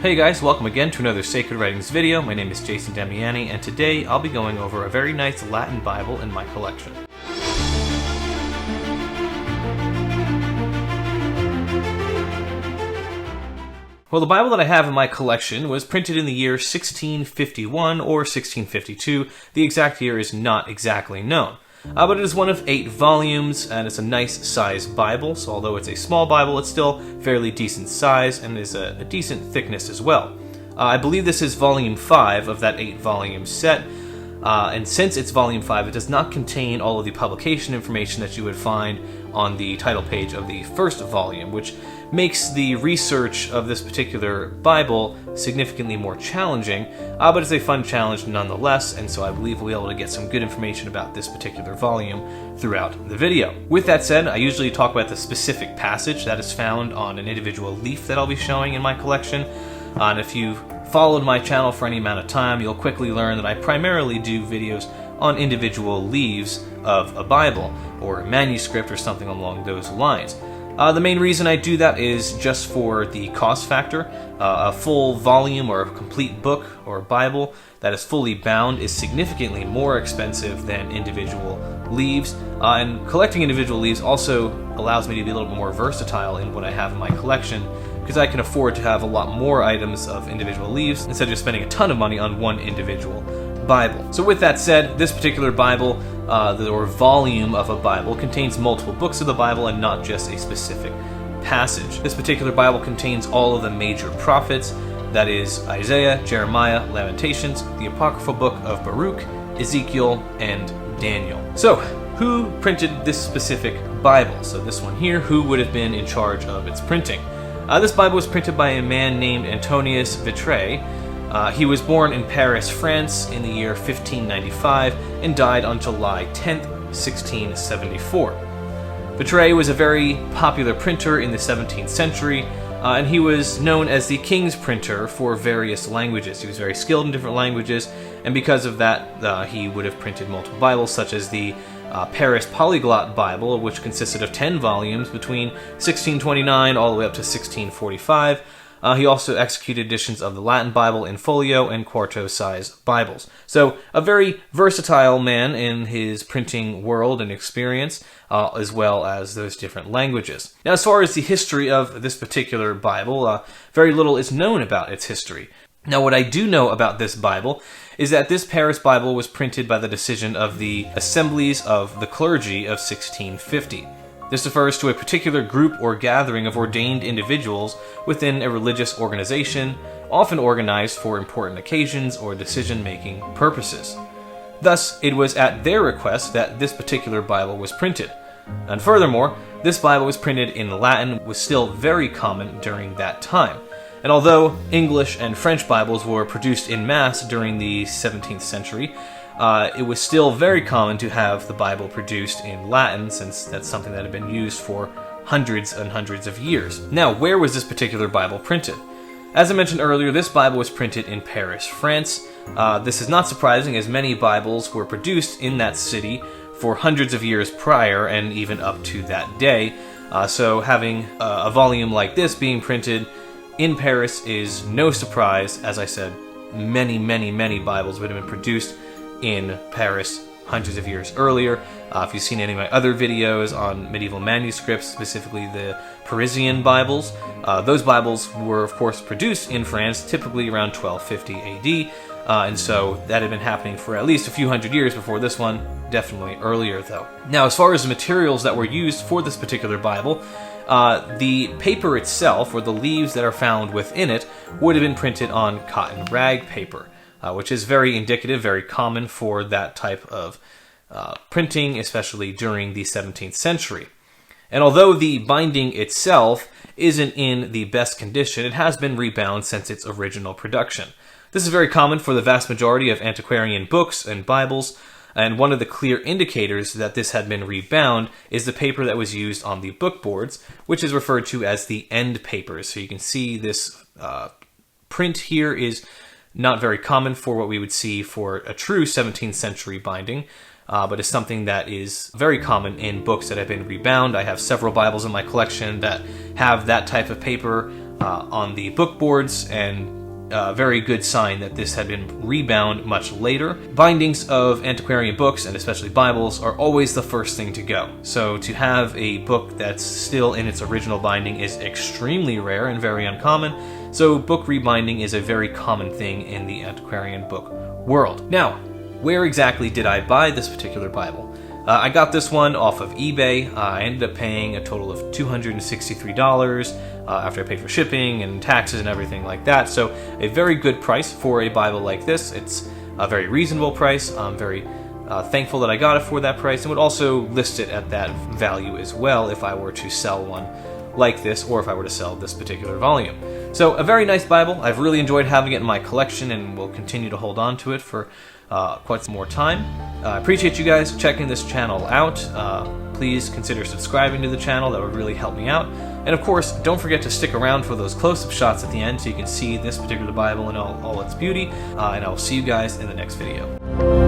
Hey guys, welcome again to another Sacred Writings video. My name is Jason Damiani, and today I'll be going over a very nice Latin Bible in my collection. Well, the Bible that I have in my collection was printed in the year 1651 or 1652. The exact year is not exactly known. But it is one of 8 volumes, and it's a nice size Bible, so although it's a small Bible, it's still fairly decent size, and is a decent thickness as well. I believe this is volume 5 of that 8-volume set, and since it's volume 5, it does not contain all of the publication information that you would find on the title page of the first volume, which makes the research of this particular Bible significantly more challenging, but it's a fun challenge nonetheless, and so I believe we'll be able to get some good information about this particular volume throughout the video. With that said, I usually talk about the specific passage that is found on an individual leaf that I'll be showing in my collection, and if you've followed my channel for any amount of time, you'll quickly learn that I primarily do videos on individual leaves of a Bible, or a manuscript, or something along those lines. The main reason I do that is just for the cost factor. A full volume or a complete book or Bible that is fully bound is significantly more expensive than individual leaves. And collecting individual leaves also allows me to be a little bit more versatile in what I have in my collection, because I can afford to have a lot more items of individual leaves instead of just spending a ton of money on one individual Bible. So with that said, this particular Bible, or volume of a Bible, contains multiple books of the Bible and not just a specific passage. This particular Bible contains all of the major prophets, that is Isaiah, Jeremiah, Lamentations, the apocryphal book of Baruch, Ezekiel, and Daniel. So, who printed this specific Bible? So this one here, who would have been in charge of its printing? This Bible was printed by a man named Antonius Vitré. He was born in Paris, France in the year 1595 and died on July 10th, 1674. Vitré was a very popular printer in the 17th century, and he was known as the king's printer for various languages. He was very skilled in different languages, and because of that, he would have printed multiple Bibles, such as the Paris Polyglot Bible, which consisted of 10 volumes between 1629 all the way up to 1645. He also executed editions of the Latin Bible in folio and quarto-size Bibles. So, a very versatile man in his printing world and experience, as well as those different languages. Now, as far as the history of this particular Bible, very little is known about its history. Now, what I do know about this Bible is that this Paris Bible was printed by the decision of the Assemblies of the Clergy of 1650. This refers to a particular group or gathering of ordained individuals within a religious organization, often organized for important occasions or decision-making purposes. Thus, it was at their request that this particular Bible was printed. And furthermore, this Bible was printed in Latin, was still very common during that time. And although English and French Bibles were produced en masse during the 17th century, it was still very common to have the Bible produced in Latin, since that's something that had been used for hundreds and hundreds of years. Now, where was this particular Bible printed? As I mentioned earlier, this Bible was printed in Paris, France. This is not surprising, as many Bibles were produced in that city for hundreds of years prior and even up to that day. So having a volume like this being printed in Paris is no surprise. As I said, many Bibles would have been produced in Paris hundreds of years earlier. If you've seen any of my other videos on medieval manuscripts, specifically the Parisian Bibles, those Bibles were of course produced in France, typically around 1250 AD, and so that had been happening for at least a few hundred years before this one, definitely earlier though. Now, as far as the materials that were used for this particular Bible, the paper itself, or the leaves that are found within it, would have been printed on cotton rag paper, which is very indicative, very common for that type of printing, especially during the 17th century. And although the binding itself isn't in the best condition, it has been rebound since its original production. This is very common for the vast majority of antiquarian books and Bibles, and one of the clear indicators that this had been rebound is the paper that was used on the book boards, which is referred to as the end papers. So you can see this print here is not very common for what we would see for a true 17th century binding, but it's something that is very common in books that have been rebound. I have several Bibles in my collection that have that type of paper on the book boards, and a very good sign that this had been rebound much later. Bindings of antiquarian books, and especially Bibles, are always the first thing to go. So to have a book that's still in its original binding is extremely rare and very uncommon. So book rebinding is a very common thing in the antiquarian book world. Now, where exactly did I buy this particular Bible? I got this one off of eBay. I ended up paying a total of $263 after I paid for shipping and taxes and everything like that. So a very good price for a Bible like this. It's a very reasonable price. I'm very thankful that I got it for that price, and would also list it at that value as well if I were to sell one like this, or if I were to sell this particular volume. So a very nice Bible. I've really enjoyed having it in my collection and will continue to hold on to it for quite some more time. I appreciate you guys checking this channel out. Please consider subscribing to the channel. That would really help me out. And of course, don't forget to stick around for those close-up shots at the end so you can see this particular Bible in all its beauty. And I will see you guys in the next video.